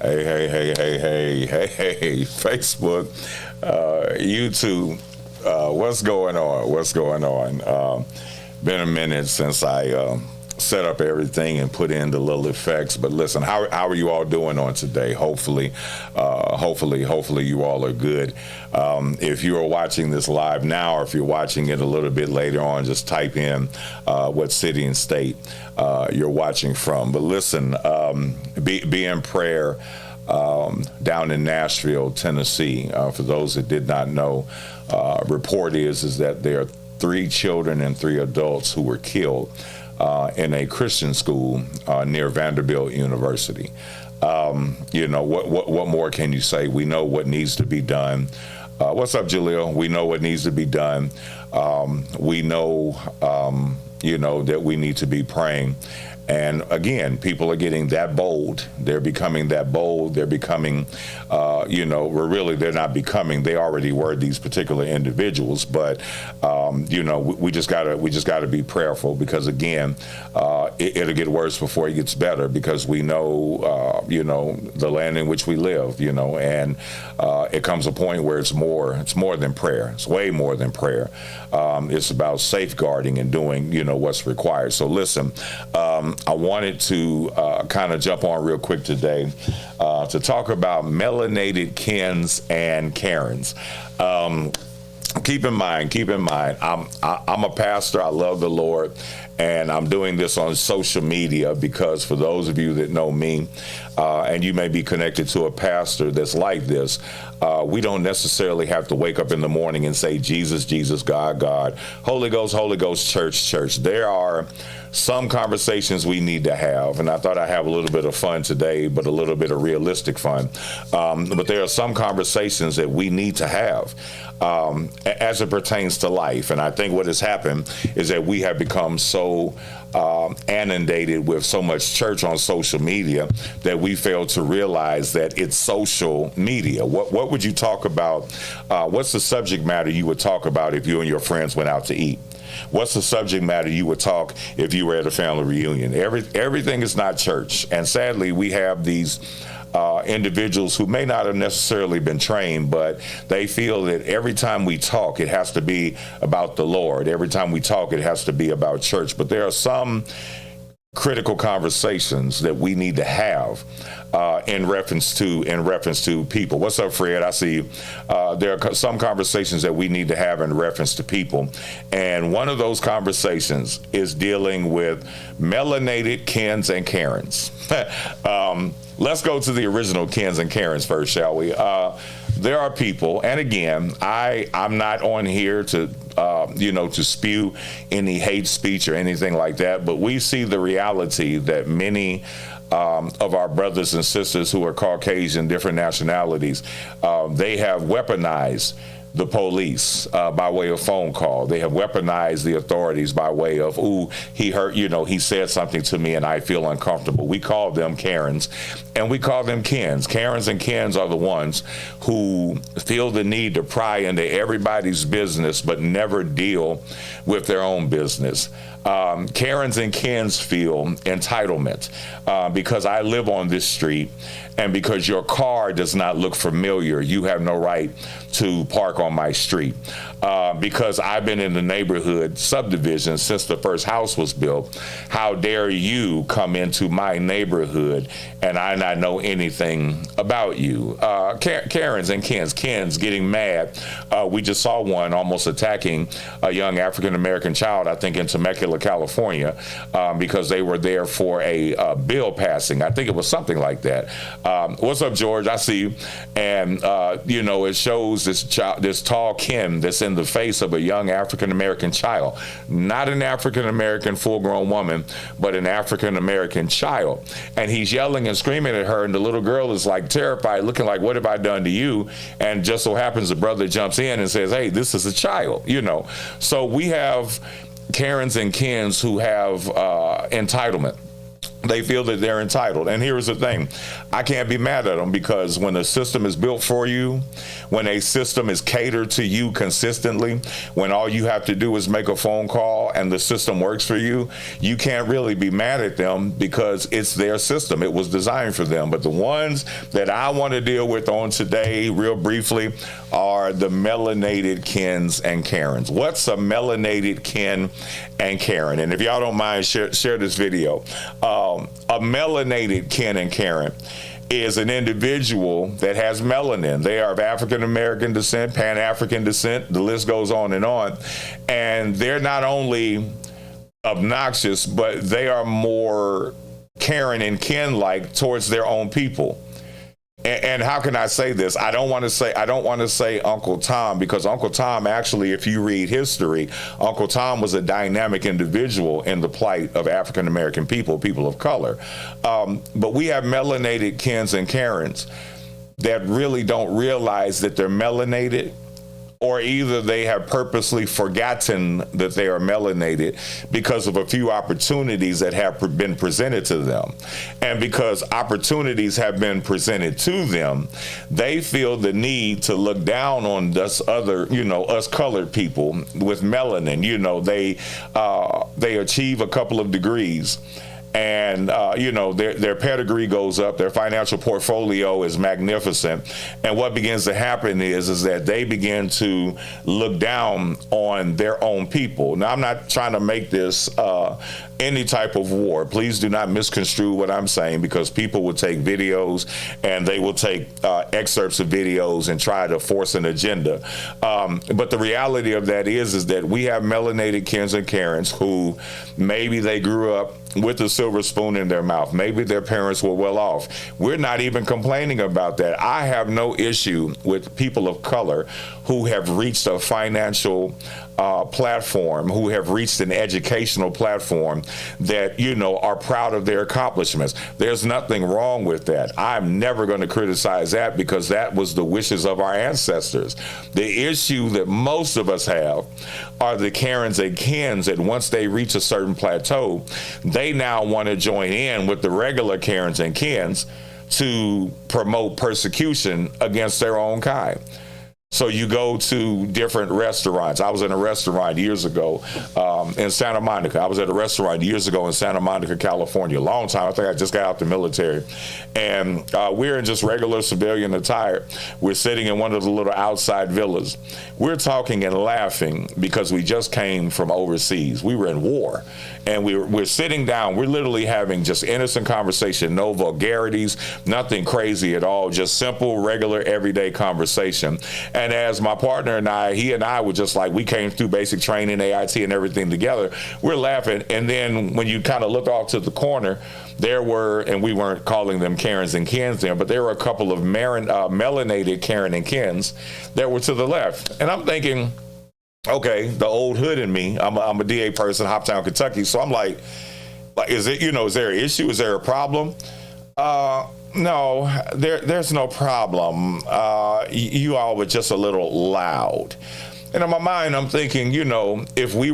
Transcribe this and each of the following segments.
Hey, Facebook, YouTube, what's going on? Been a minute since I set up everything and put in the little effects. But listen, how are you all doing on today? Hopefully you all are good. If you are watching this live now, or if you're watching it a little bit later on, just type in what city and state you're watching from. But listen, be in prayer down in Nashville, Tennessee. For those that did not know, report is that there are 3 children and 3 adults who were killed in a Christian school near Vanderbilt University. What more can you say? We know what needs to be done. What's up, Jaleel? We know what needs to be done. We know, that we need to be praying. And again, people are getting that bold. They're becoming that bold. They're becoming, they're not becoming. They already were these particular individuals. But, we just gotta be prayerful, because again, it'll get worse before it gets better, because we know, the land in which we live, and it comes a point where it's more than prayer. It's way more than prayer. It's about safeguarding and doing, what's required. So listen, I wanted to kind of jump on real quick today to talk about melanated Kens and Karens. Keep in mind, I'm a pastor. I love the Lord, and I'm doing this on social media because for those of you that know me, and you may be connected to a pastor that's like this, we don't necessarily have to wake up in the morning and say, Jesus, Jesus, God, God, Holy Ghost, church. There are some conversations we need to have, and I thought I'd have a little bit of fun today, but a little bit of realistic fun. But there are some conversations that we need to have as it pertains to life. And I think what has happened is that we have become so inundated with so much church on social media that we fail to realize that it's social media. What would you talk about? What's the subject matter you would talk about if you and your friends went out to eat? What's the subject matter you would talk if you were at a family reunion? Everything is not church. And sadly, we have these individuals who may not have necessarily been trained, but they feel that every time we talk, it has to be about the Lord. Every time we talk, it has to be about church. But there are some critical conversations that we need to have in reference to people. What's up, Fred? I see you. There are some conversations that we need to have in reference to people, and one of those conversations is dealing with melanated Kens and Karens. Let's go to the original Kens and Karens first, shall we? There are people, and again, I'm not on here to to spew any hate speech or anything like that, but we see the reality that many of our brothers and sisters who are Caucasian, different nationalities, they have weaponized the police by way of phone call. They have weaponized the authorities by way of, ooh, he hurt, he said something to me and I feel uncomfortable. We call them Karens and we call them Kens. Karens and Kens are the ones who feel the need to pry into everybody's business but never deal with their own business. Karens and Kens feel entitlement because I live on this street, and because your car does not look familiar, you have no right to park on my street. Because I've been in the neighborhood subdivision since the first house was built, how dare you come into my neighborhood and I not know anything about you? Karens and Kens getting mad. We just saw one almost attacking a young African-American child, I think in Temecula, California, because they were there for a bill passing. I think it was something like that. What's up, George? I see you. And, it shows this tall Ken that's in the face of a young African-American child, not an African-American full-grown woman, but an African-American child. And he's yelling and screaming at her, and the little girl is like terrified, looking like, what have I done to you? And just so happens the brother jumps in and says, hey, this is a child, So we have Karens and Kens who have entitlement. They feel that they're entitled. And here's the thing. I can't be mad at them, because when a system is built for you, when a system is catered to you consistently, when all you have to do is make a phone call and the system works for you, you can't really be mad at them, because it's their system. It was designed for them. But the ones that I want to deal with on today, real briefly, are the melanated Kens and Karens. What's a melanated Ken and Karen? And if y'all don't mind, share this video. A melanated Ken and Karen is an individual that has melanin. They are of African American descent, Pan-African descent, the list goes on. And they're not only obnoxious, but they are more Karen and Ken-like towards their own people. And how can I say this? I don't want to say Uncle Tom, because Uncle Tom, actually, if you read history, Uncle Tom was a dynamic individual in the plight of African American people of color. But we have melanated Kens and Karens that really don't realize that they're melanated, or either they have purposely forgotten that they are melanated because of a few opportunities that have been presented to them. And because opportunities have been presented to them, they feel the need to look down on us other, us colored people with melanin. They achieve a couple of degrees, and their pedigree goes up, their financial portfolio is magnificent, and what begins to happen is that they begin to look down on their own people. Now, I'm not trying to make this any type of war. Please do not misconstrue what I'm saying, because people will take videos and they will take excerpts of videos and try to force an agenda. But the reality of that is that we have melanated Kens and Karens who maybe they grew up with a silver spoon in their mouth. Maybe their parents were well off. We're not even complaining about that. I have no issue with people of color who have reached a financial platform, who have reached an educational platform that, are proud of their accomplishments. There's nothing wrong with that. I'm never going to criticize that, because that was the wishes of our ancestors. The issue that most of us have are the Karens and Kens that once they reach a certain plateau, they now want to join in with the regular Karens and Kens to promote persecution against their own kind. So you go to different restaurants. I was in a restaurant years ago in Santa Monica. I was at a restaurant years ago in Santa Monica, California, a long time. I think I just got out the military. And we're in just regular civilian attire. We're sitting in one of the little outside villas. We're talking and laughing because we just came from overseas. We were in war. And we're sitting down. We're literally having just innocent conversation, no vulgarities, nothing crazy at all, just simple, regular, everyday conversation. And as my partner and he and I were just like, we came through basic training, AIT and everything together, we're laughing. And then when you kind of look off to the corner, there were, and we weren't calling them Karens and Kens then, but there were a couple of melanated Karen and Kens that were to the left. And I'm thinking, okay, the old hood in me, I'm a DA person, Hoptown, Kentucky. So I'm like, is there an issue? Is there a problem? No, there's no problem. You all were just a little loud. And in my mind, I'm thinking, if we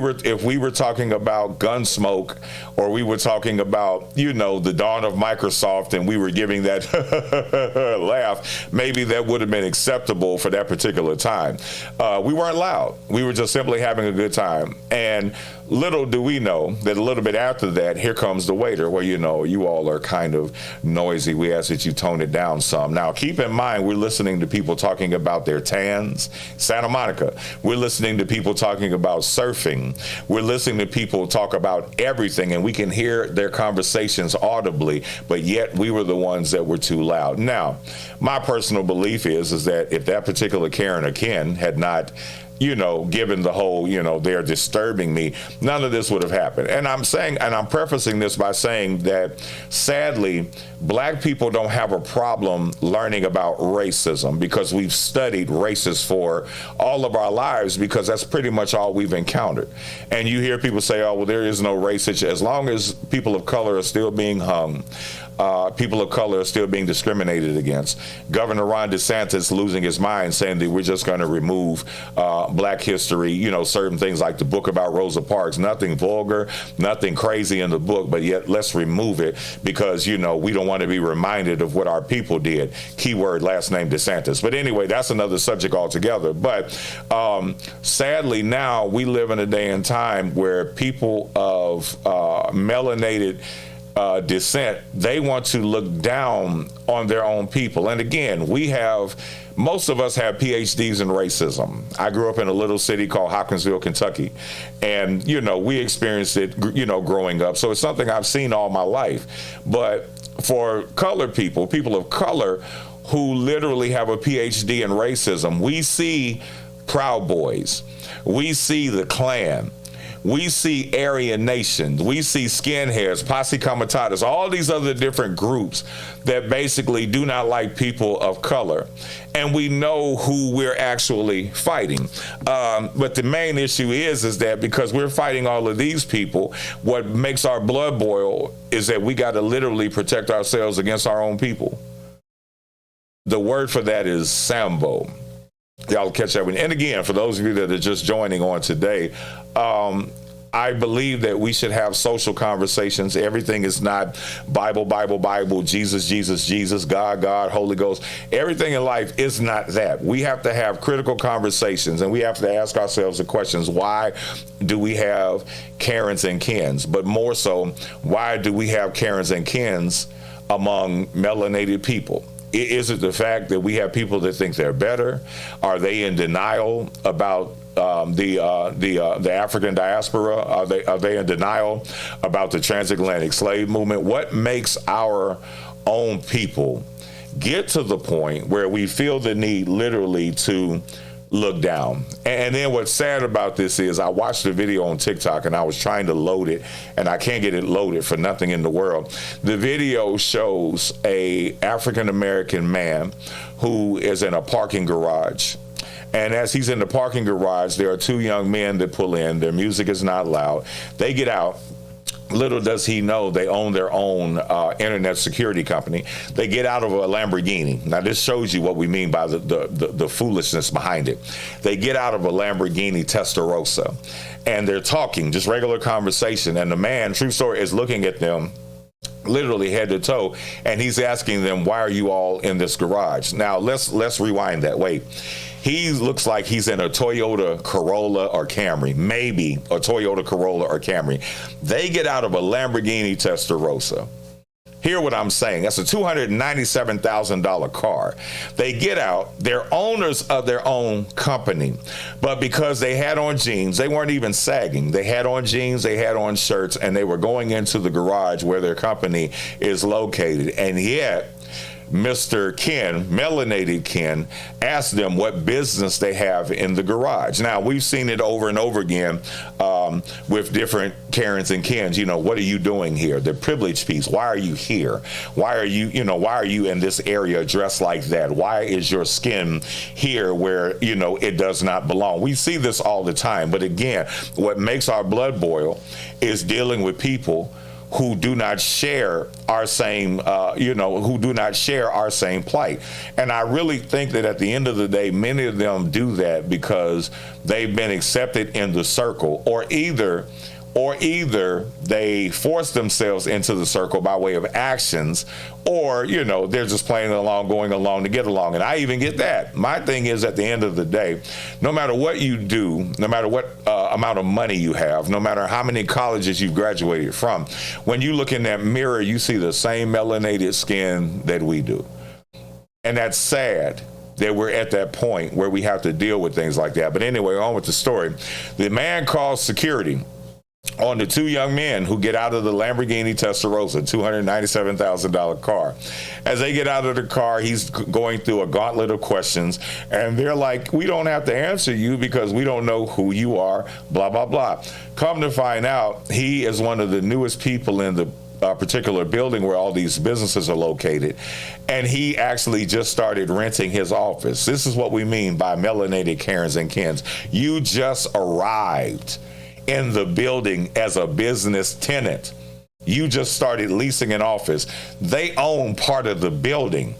were talking about Gunsmoke, or we were talking about, the dawn of Microsoft, and we were giving that laugh, maybe that would have been acceptable for that particular time. We weren't loud. We were just simply having a good time. And little do we know that a little bit after that, here comes the waiter. Well, you all are kind of noisy. We ask that you tone it down some. Now, keep in mind, we're listening to people talking about their tans. Santa Monica. We're listening to people talking about surfing. We're listening to people talk about everything, and we can hear their conversations audibly, but yet we were the ones that were too loud. Now, my personal belief is that if that particular Karen or Ken had not given the whole, they're disturbing me, none of this would have happened. And I'm prefacing this by saying that, sadly, black people don't have a problem learning about racism, because we've studied races for all of our lives, because that's pretty much all we've encountered. And you hear people say, oh, well, there is no race. As long as people of color are still being hung, people of color are still being discriminated against. Governor Ron DeSantis losing his mind, saying that we're just going to remove black history, certain things like the book about Rosa Parks, nothing vulgar, nothing crazy in the book, but yet let's remove it because, we don't want to be reminded of what our people did. Keyword, last name DeSantis. But anyway, that's another subject altogether. But sadly, now we live in a day and time where people of melanated descent, they want to look down on their own people. And again, most of us have PhDs in racism. I grew up in a little city called Hopkinsville, Kentucky. And, we experienced it, growing up. So it's something I've seen all my life. But for colored people of color who literally have a PhD in racism, we see Proud Boys. We see the Klan. We see Aryan Nations, we see skinheads, posse comitatus, all these other different groups that basically do not like people of color. And we know who we're actually fighting. But the main issue is that because we're fighting all of these people, what makes our blood boil is that we got to literally protect ourselves against our own people. The word for that is Sambo. Y'all will catch that one. And again, for those of you that are just joining on today, I believe that we should have social conversations. Everything is not Bible, Jesus, God, Holy Ghost. Everything in life is not that. We have to have critical conversations, and we have to ask ourselves the questions: why do we have Karens and Kens? But more so, why do we have Karens and Kens among melanated people? Is it the fact that we have people that think they're better? Are they in denial about the African diaspora? Are they in denial about the transatlantic slave movement? What makes our own people get to the point where we feel the need literally to look down? And then what's sad about this is I watched the video on TikTok and I was trying to load it and I can't get it loaded for nothing in the world. The video shows a African-American man who is in a parking garage. And as he's in the parking garage, there are two young men that pull in. Their music is not loud. They get out. Little does he know they own their own internet security company. They get out of a Lamborghini. Now, this shows you what we mean by the foolishness behind it. They get out of a Lamborghini Testarossa, and they're talking, just regular conversation. And the man, true story, is looking at them literally head to toe, and he's asking them, why are you all in this garage? Now, let's rewind that. Wait. He looks like he's in a Toyota Corolla or Camry, maybe a Toyota Corolla or Camry. They get out of a Lamborghini Testarossa. Hear what I'm saying. That's a $297,000 car. They get out. They're owners of their own company. But because they had on jeans, they weren't even sagging. They had on jeans, they had on shirts, and they were going into the garage where their company is located. And yet, Mr. Ken, Melanated Ken, asked them what business they have in the garage. Now, we've seen it over and over again with different Karens and Kens. What are you doing here? The privilege piece. Why are you here? Why are you in this area dressed like that? Why is your skin here where, it does not belong? We see this all the time. But again, what makes our blood boil is dealing with people who do not share our same, who do not share our same plight. And I really think that at the end of the day, many of them do that because they've been accepted in the circle, or either they force themselves into the circle by way of actions, or, they're just playing along, going along to get along. And I even get that. My thing is, at the end of the day, no matter what you do, no matter what amount of money you have, no matter how many colleges you've graduated from, when you look in that mirror, you see the same melanated skin that we do. And that's sad that we're at that point where we have to deal with things like that. But anyway, on with the story. The man calls security on the two young men who get out of the Lamborghini Testarossa, $297,000 car. As they get out of the car, he's going through a gauntlet of questions, and they're like, we don't have to answer you because we don't know who you are, blah, blah, blah. Come to find out, he is one of the newest people in the particular building where all these businesses are located, and he actually just started renting his office. This is what we mean by melanated Karens and Kens. You just arrived in the building as a business tenant. you just started leasing an office. They own part of the building.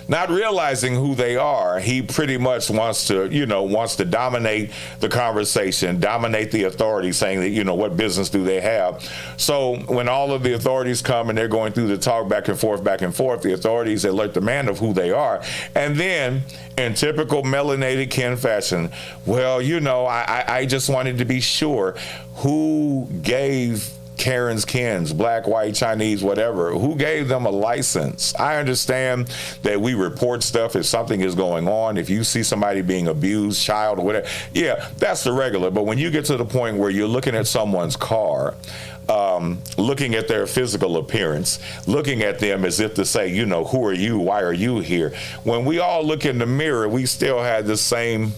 Not realizing who they are, he pretty much wants to dominate the conversation, dominate the authority, saying that, what business do they have? So when all of the authorities come and they're going through the talk back and forth, the authorities alert the man of who they are. And then in typical melanated kin fashion, well, I just wanted to be sure who gave Karen's kins, black, white, Chinese, whatever, who gave them a license? I understand that we report stuff if something is going on. If you see somebody being abused, child or whatever, yeah, that's the regular. But when you get to the point where you're looking at someone's car, looking at their physical appearance, looking at them as if to say, who are you? Why are you here? When we all look in the mirror, we still have the same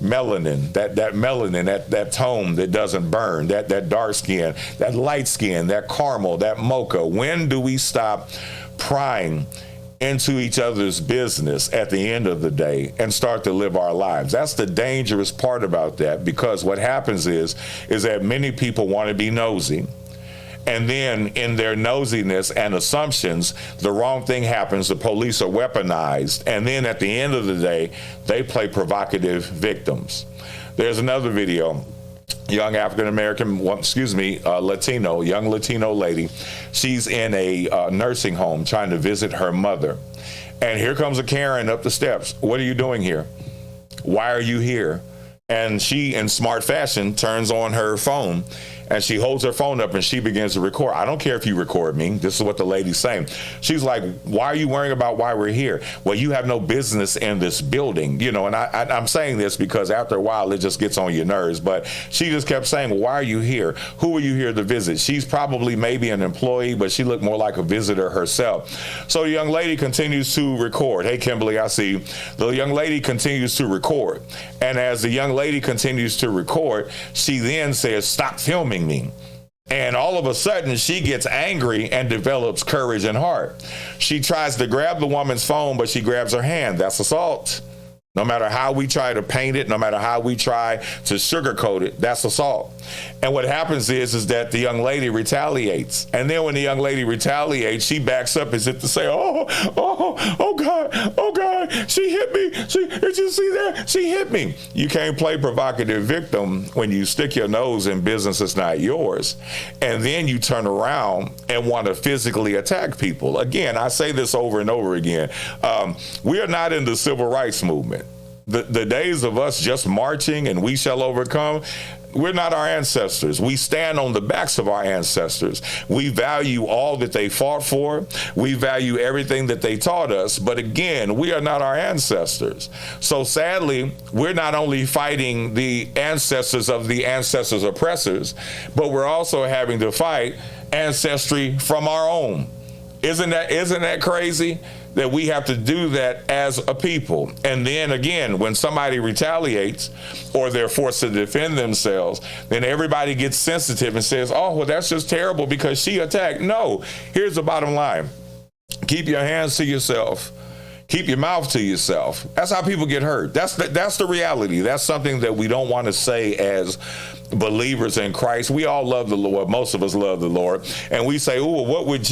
melanin, that melanin, that tone that doesn't burn, that dark skin, that light skin, that caramel, that mocha. When do we stop prying into each other's business at the end of the day and start to live our lives? That's the dangerous part about that, because what happens is that many people want to be nosy. And then in their nosiness and assumptions, the wrong thing happens. The police are weaponized. And then at the end of the day, they play provocative victims. There's another video. Young African-American, young Latino lady. She's in a nursing home trying to visit her mother. And here comes a Karen up the steps. What are you doing here? Why are you here? And she, in smart fashion, turns on her phone. And she holds her phone up and she begins to record. I don't care if you record me. This is what the lady's saying. She's like, why are you worrying about why we're here? Well, you have no business in this building, and I'm saying this because after a while, it just gets on your nerves. But she just kept saying, well, why are you here? Who are you here to visit? She's probably maybe an employee, but she looked more like a visitor herself. So the young lady continues to record. Hey, Kimberly, I see you. The young lady continues to record. And as the young lady continues to record, she then says, stop filming me. And all of a sudden she gets angry and develops courage and heart. She tries to grab the woman's phone, but she grabs her hand. That's assault. No matter how we try to paint it, no matter how we try to sugarcoat it, that's assault. And what happens is that the young lady retaliates. And then when the young lady retaliates, she backs up as if to say, oh God, she hit me. Did you see that? She hit me. You can't play provocative victim when you stick your nose in business that's not yours. And then you turn around and want to physically attack people. Again, I say this over and over again. We are not in the civil rights movement. The days of us just marching and we shall overcome, we're not our ancestors. We stand on the backs of our ancestors. We value all that they fought for. We value everything that they taught us. But again, we are not our ancestors. So sadly, we're not only fighting the ancestors of the ancestors' oppressors, but we're also having to fight ancestry from our own. Isn't that crazy? That we have to do that as a people. And then again, when somebody retaliates or they're forced to defend themselves, then everybody gets sensitive and says, oh, well, that's just terrible because she attacked. No, here's the bottom line. Keep your hands to yourself. Keep your mouth to yourself. That's how people get hurt. That's the reality. That's something that we don't want to say as believers in Christ. We all love the Lord. Most of us love the Lord. And we say, oh, what would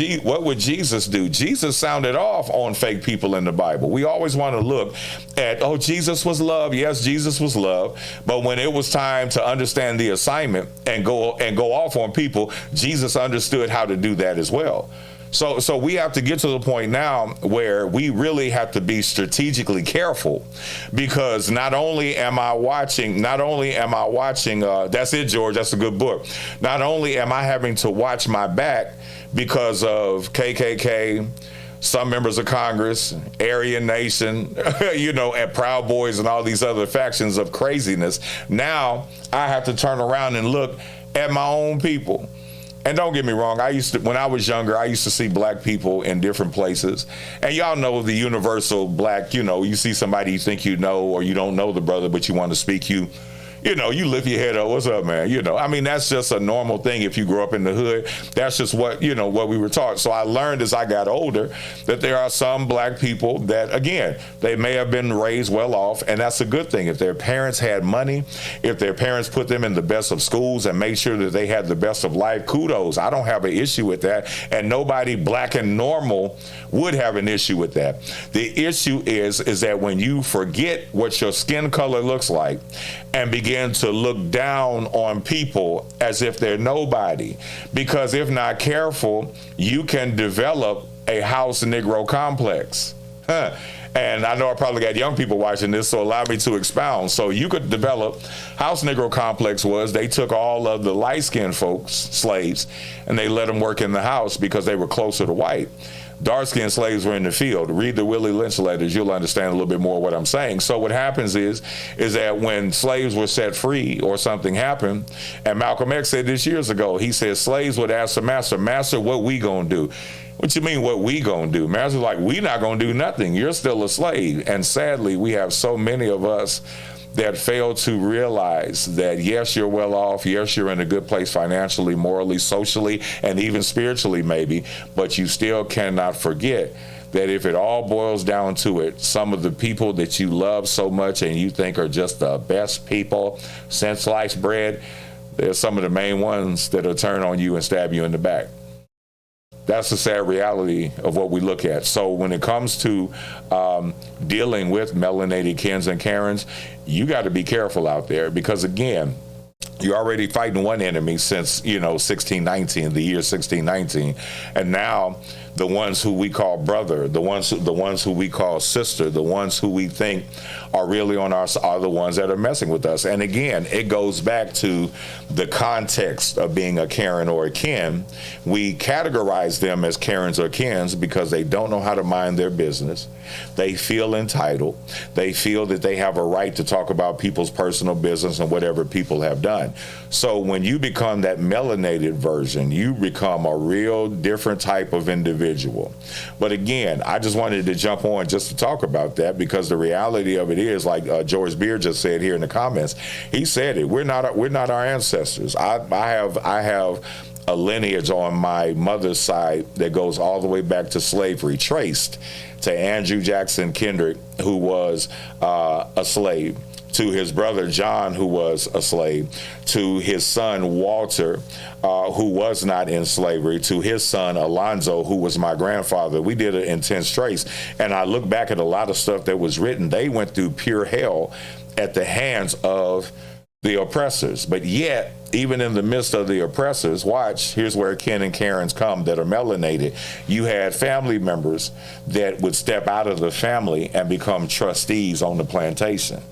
Jesus do? Jesus sounded off on fake people in the Bible. We always want to look at, oh, Jesus was love. Yes, Jesus was love. But when it was time to understand the assignment and go off on people, Jesus understood how to do that as well. So we have to get to the point now where we really have to be strategically careful, because not only am I watching, that's it, George, that's a good book. Not only am I having to watch my back because of KKK, some members of Congress, Aryan Nation, and Proud Boys and all these other factions of craziness. Now I have to turn around and look at my own people. And don't get me wrong, when I was younger, I used to see black people in different places. And y'all know the universal black, you see somebody you think you know, or you don't know the brother, but you want to speak, you You lift your head up. What's up, man? I mean, that's just a normal thing if you grew up in the hood. That's just what we were taught. So I learned as I got older that there are some black people that, again, they may have been raised well off, and that's a good thing. If their parents had money, if their parents put them in the best of schools and made sure that they had the best of life, kudos. I don't have an issue with that, and nobody black and normal would have an issue with that. The issue is that when you forget what your skin color looks like and begin to look down on people as if they're nobody, because if not careful, you can develop a house Negro complex. And I know I probably got young people watching this, so allow me to expound. So you could develop, house Negro complex was they took all of the light-skinned folks, slaves, and they let them work in the house because they were closer to white. Dark-skinned slaves were in the field. Read the Willie Lynch letters, you'll understand a little bit more what I'm saying. So what happens is that when slaves were set free or something happened, and Malcolm X said this years ago, he said slaves would ask the master, what we gonna do? What you mean, what we gonna do? Master's like, we not gonna do nothing. You're still a slave. And sadly, we have so many of us that fail to realize that, yes, you're well off. Yes, you're in a good place financially, morally, socially, and even spiritually maybe, but you still cannot forget that if it all boils down to it, some of the people that you love so much and you think are just the best people since sliced bread, they're some of the main ones that'll turn on you and stab you in the back. That's the sad reality of what we look at. So when it comes to dealing with melanated Kens and Karens, you got to be careful out there because, again, you're already fighting one enemy since, 1619, the year 1619. And now the ones who we call brother, the ones who we call sister, the ones who we think are really on our side are the ones that are messing with us. And again, it goes back to the context of being a Karen or a Ken. We categorize them as Karens or Kens because they don't know how to mind their business. They feel entitled. They feel that they have a right to talk about people's personal business and whatever people have done. So when you become that melanated version, you become a real different type of individual. But again, I just wanted to jump on just to talk about that because the reality of it is, like George Beard just said here in the comments, he said it. We're not our ancestors. I have a lineage on my mother's side that goes all the way back to slavery, traced to Andrew Jackson Kendrick, who was a slave, to his brother John, who was a slave, to his son Walter, who was not in slavery, to his son Alonzo, who was my grandfather. We did an intense trace. And I look back at a lot of stuff that was written. They went through pure hell at the hands of the oppressors. But yet, even in the midst of the oppressors, watch, here's where Ken and Karens come that are melanated. You had family members that would step out of the family and become trustees on the plantation.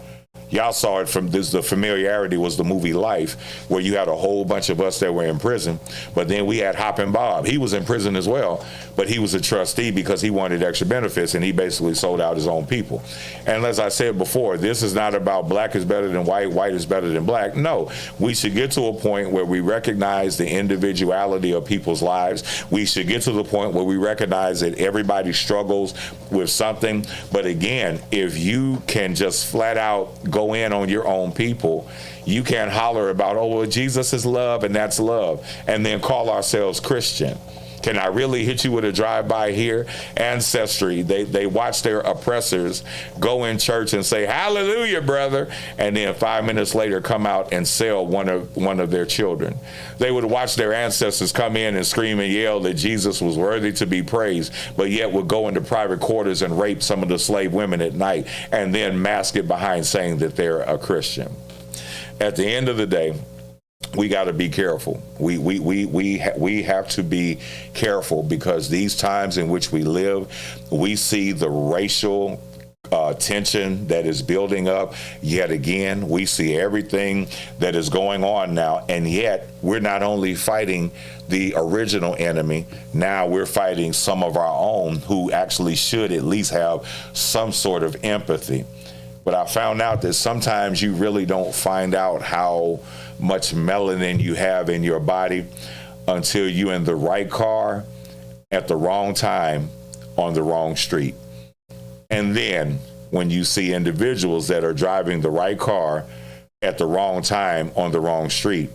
Y'all saw it from this, the familiarity was the movie Life, where you had a whole bunch of us that were in prison, but then we had Hoppin' Bob. He was in prison as well, but he was a trustee because he wanted extra benefits and he basically sold out his own people. And as I said before, this is not about black is better than white, white is better than black. No, we should get to a point where we recognize the individuality of people's lives. We should get to the point where we recognize that everybody struggles with something. But again, if you can just flat out go in on your own people, you can't holler about, oh, well, Jesus is love and that's love, and then call ourselves Christian. Can I really hit you with a drive-by here? Ancestry, they watch their oppressors go in church and say, hallelujah, brother, and then 5 minutes later come out and sell one of their children. They would watch their ancestors come in and scream and yell that Jesus was worthy to be praised, but yet would go into private quarters and rape some of the slave women at night and then mask it behind saying that they're a Christian. At the end of the day, we got to be careful. We have to be careful because these times in which we live, we see the racial tension that is building up yet again. We see everything that is going on now, and yet we're not only fighting the original enemy, now we're fighting some of our own who actually should at least have some sort of empathy. But I found out that sometimes you really don't find out how much melanin you have in your body until you're in the right car at the wrong time on the wrong street. And then when you see individuals that are driving the right car at the wrong time on the wrong street,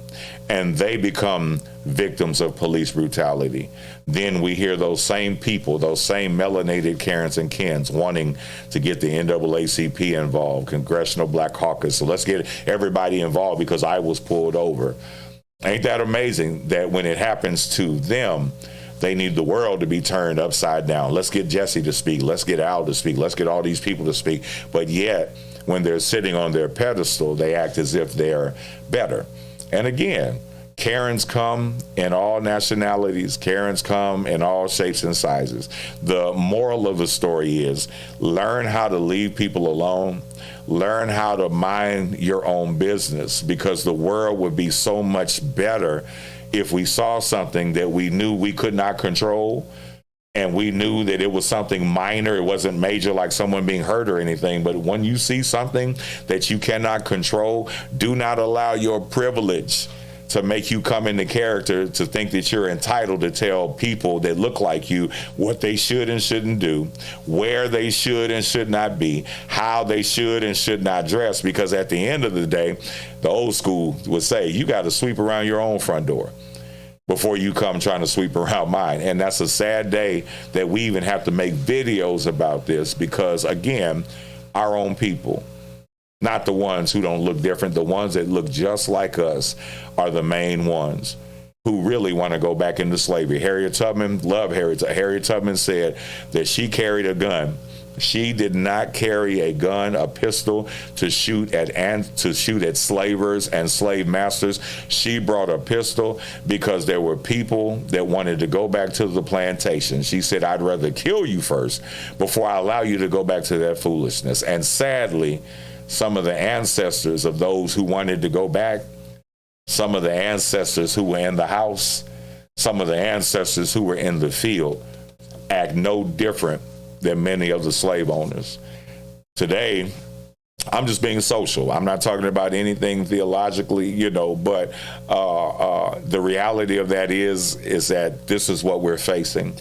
and they become victims of police brutality. Then we hear those same people, those same melanated Karens and Kens wanting to get the NAACP involved, Congressional Black Caucus. So let's get everybody involved because I was pulled over. Ain't that amazing that when it happens to them, they need the world to be turned upside down? Let's get Jesse to speak. Let's get Al to speak. Let's get all these people to speak. But yet, when they're sitting on their pedestal, they act as if they're better. And again, Karens come in all nationalities. Karens come in all shapes and sizes. The moral of the story is learn how to leave people alone. Learn how to mind your own business, because the world would be so much better if we saw something that we knew we could not control, and we knew that it was something minor. It wasn't major, like someone being hurt or anything. But when you see something that you cannot control, do not allow your privilege to make you come into character to think that you're entitled to tell people that look like you what they should and shouldn't do, where they should and should not be, how they should and should not dress. Because at the end of the day, the old school would say, you got to sweep around your own front door before you come trying to sweep around mine. And that's a sad day that we even have to make videos about this, because again, our own people, not the ones who don't look different, the ones that look just like us are the main ones who really want to go back into slavery. Harriet Tubman, love Harriet. Harriet Tubman said that she carried a gun. She did not carry a gun, a pistol to shoot at slavers and slave masters. She brought a pistol because there were people that wanted to go back to the plantation. She said, I'd rather kill you first before I allow you to go back to that foolishness. And sadly, some of the ancestors of those who wanted to go back, some of the ancestors who were in the house, some of the ancestors who were in the field act no different than many of the slave owners. Today, I'm just being social. I'm not talking about anything theologically, but the reality of that is that this is what we're facing.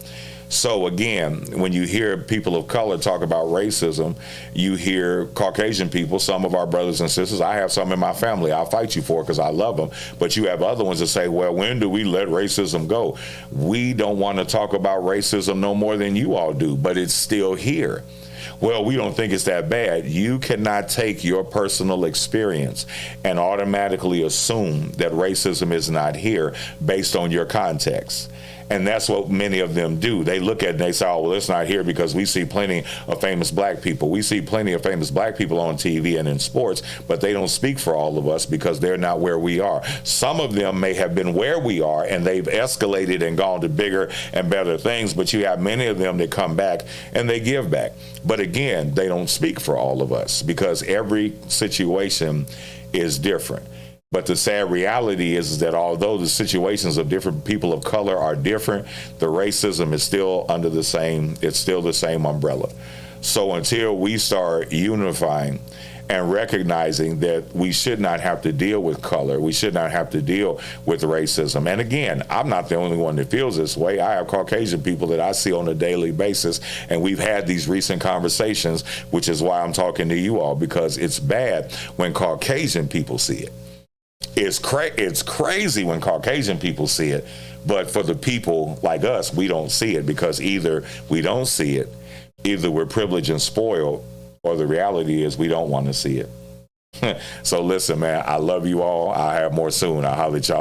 So again, when you hear people of color talk about racism, you hear Caucasian people, some of our brothers and sisters, I have some in my family I'll fight you for because I love them, but you have other ones that say, well, when do we let racism go? We don't want to talk about racism no more than you all do, but it's still here. Well, we don't think it's that bad. You cannot take your personal experience and automatically assume that racism is not here based on your context. And that's what many of them do. They look at it and they say, oh, well, it's not here because we see plenty of famous black people. We see plenty of famous black people on TV and in sports, but they don't speak for all of us because they're not where we are. Some of them may have been where we are and they've escalated and gone to bigger and better things, but you have many of them that come back and they give back. But again, they don't speak for all of us because every situation is different. But the sad reality is that although the situations of different people of color are different, the racism is still it's still the same umbrella. So until we start unifying and recognizing that we should not have to deal with color, we should not have to deal with racism. And again, I'm not the only one that feels this way. I have Caucasian people that I see on a daily basis, and we've had these recent conversations, which is why I'm talking to you all, because it's bad when Caucasian people see it. It's crazy when Caucasian people see it, but for the people like us, we don't see it because either we don't see it, either we're privileged and spoiled, or the reality is we don't want to see it. So listen, man, I love you all. I'll have more soon. I'll holler at y'all.